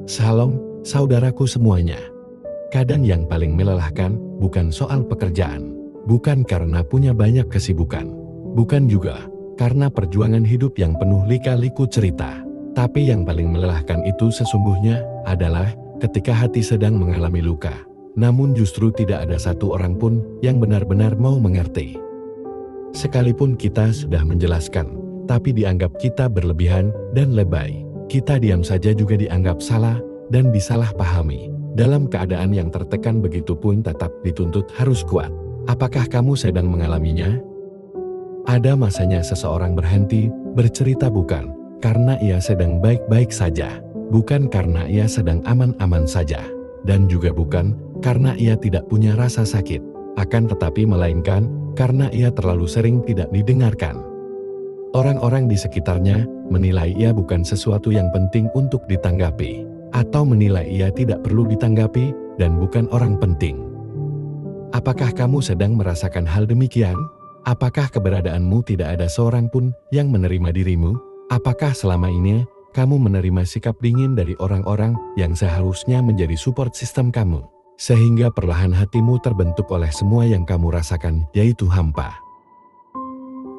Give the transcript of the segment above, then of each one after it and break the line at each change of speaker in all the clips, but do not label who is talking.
Shalom, saudaraku semuanya. Kadang yang paling melelahkan bukan soal pekerjaan, bukan karena punya banyak kesibukan, bukan juga karena perjuangan hidup yang penuh lika-liku cerita. Tapi yang paling melelahkan itu sesungguhnya adalah ketika hati sedang mengalami luka. Namun justru tidak ada satu orang pun yang benar-benar mau mengerti. Sekalipun kita sudah menjelaskan, tapi dianggap kita berlebihan dan lebay. Kita diam saja juga dianggap salah dan disalahpahami. Dalam keadaan yang tertekan begitu pun tetap dituntut harus kuat. Apakah kamu sedang mengalaminya? Ada masanya seseorang berhenti bercerita bukan karena ia sedang baik-baik saja, bukan karena ia sedang aman-aman saja, dan juga bukan karena ia tidak punya rasa sakit, akan tetapi melainkan karena ia terlalu sering tidak didengarkan. Orang-orang di sekitarnya menilai ia bukan sesuatu yang penting untuk ditanggapi, atau menilai ia tidak perlu ditanggapi dan bukan orang penting. Apakah kamu sedang merasakan hal demikian? Apakah keberadaanmu tidak ada seorang pun yang menerima dirimu? Apakah selama ini kamu menerima sikap dingin dari orang-orang yang seharusnya menjadi support sistem kamu? Sehingga perlahan hatimu terbentuk oleh semua yang kamu rasakan, yaitu hampa.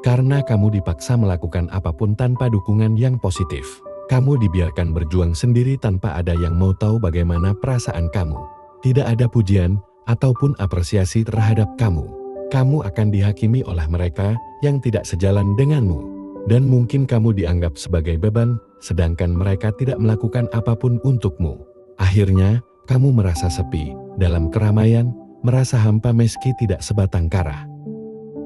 Karena kamu dipaksa melakukan apapun tanpa dukungan yang positif. Kamu dibiarkan berjuang sendiri tanpa ada yang mau tahu bagaimana perasaan kamu. Tidak ada pujian ataupun apresiasi terhadap kamu. Kamu akan dihakimi oleh mereka yang tidak sejalan denganmu. Dan mungkin kamu dianggap sebagai beban, sedangkan mereka tidak melakukan apapun untukmu. Akhirnya, kamu merasa sepi dalam keramaian, merasa hampa meski tidak sebatang kara.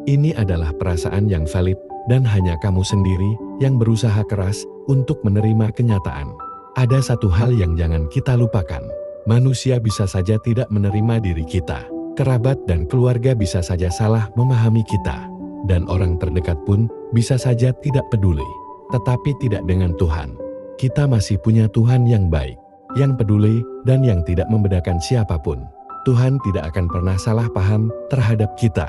Ini adalah perasaan yang valid dan hanya kamu sendiri yang berusaha keras untuk menerima kenyataan. Ada satu hal yang jangan kita lupakan. Manusia bisa saja tidak menerima diri kita. Kerabat dan keluarga bisa saja salah memahami kita. Dan orang terdekat pun bisa saja tidak peduli. Tetapi tidak dengan Tuhan. Kita masih punya Tuhan yang baik, yang peduli dan yang tidak membedakan siapapun. Tuhan tidak akan pernah salah paham terhadap kita.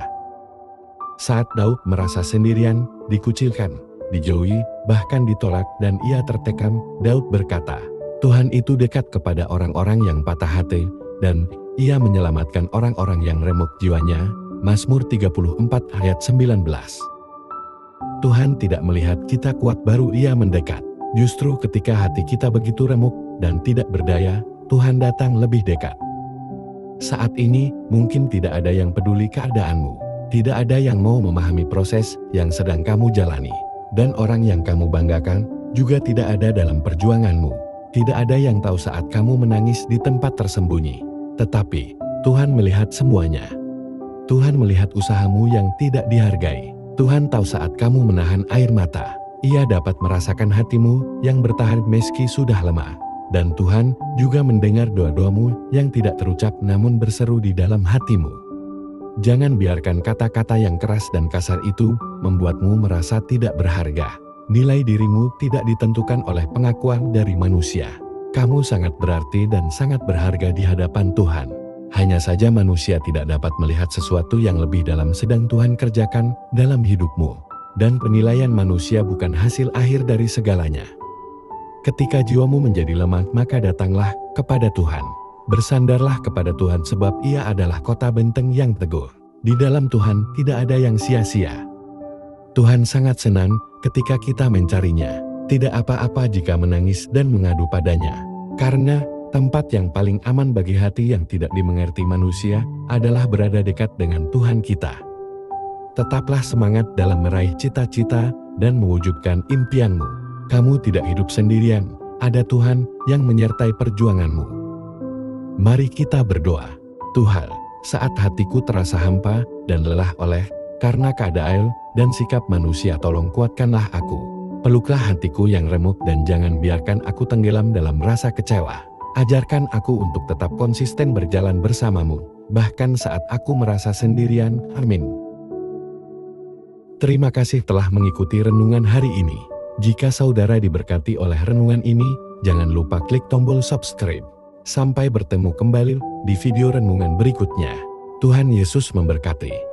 Saat Daud merasa sendirian, dikucilkan, dijauhi, bahkan ditolak dan ia tertekam, Daud berkata, Tuhan itu dekat kepada orang-orang yang patah hati, dan ia menyelamatkan orang-orang yang remuk jiwanya. Mazmur 34 ayat 19. Tuhan tidak melihat kita kuat baru ia mendekat. Justru ketika hati kita begitu remuk dan tidak berdaya, Tuhan datang lebih dekat. Saat ini mungkin tidak ada yang peduli keadaanmu. Tidak ada yang mau memahami proses yang sedang kamu jalani. Dan orang yang kamu banggakan juga tidak ada dalam perjuanganmu. Tidak ada yang tahu saat kamu menangis di tempat tersembunyi. Tetapi Tuhan melihat semuanya. Tuhan melihat usahamu yang tidak dihargai. Tuhan tahu saat kamu menahan air mata. Ia dapat merasakan hatimu yang bertahan meski sudah lemah. Dan Tuhan juga mendengar doa-doamu yang tidak terucap namun berseru di dalam hatimu. Jangan biarkan kata-kata yang keras dan kasar itu membuatmu merasa tidak berharga. Nilai dirimu tidak ditentukan oleh pengakuan dari manusia. Kamu sangat berarti dan sangat berharga di hadapan Tuhan. Hanya saja manusia tidak dapat melihat sesuatu yang lebih dalam sedang Tuhan kerjakan dalam hidupmu. Dan penilaian manusia bukan hasil akhir dari segalanya. Ketika jiwamu menjadi lemah, maka datanglah kepada Tuhan. Bersandarlah kepada Tuhan sebab Ia adalah kota benteng yang teguh. Di dalam Tuhan tidak ada yang sia-sia. Tuhan sangat senang ketika kita mencarinya. Tidak apa-apa jika menangis dan mengadu padanya. Karena tempat yang paling aman bagi hati yang tidak dimengerti manusia adalah berada dekat dengan Tuhan kita. Tetaplah semangat dalam meraih cita-cita dan mewujudkan impianmu. Kamu tidak hidup sendirian. Ada Tuhan yang menyertai perjuanganmu. Mari kita berdoa. Tuhan, saat hatiku terasa hampa dan lelah karena keadaan dan sikap manusia, tolong kuatkanlah aku. Peluklah hatiku yang remuk dan jangan biarkan aku tenggelam dalam rasa kecewa. Ajarkan aku untuk tetap konsisten berjalan bersamamu, bahkan saat aku merasa sendirian. Amin. Terima kasih telah mengikuti renungan hari ini. Jika saudara diberkati oleh renungan ini, jangan lupa klik tombol subscribe. Sampai bertemu kembali di video renungan berikutnya. Tuhan Yesus memberkati.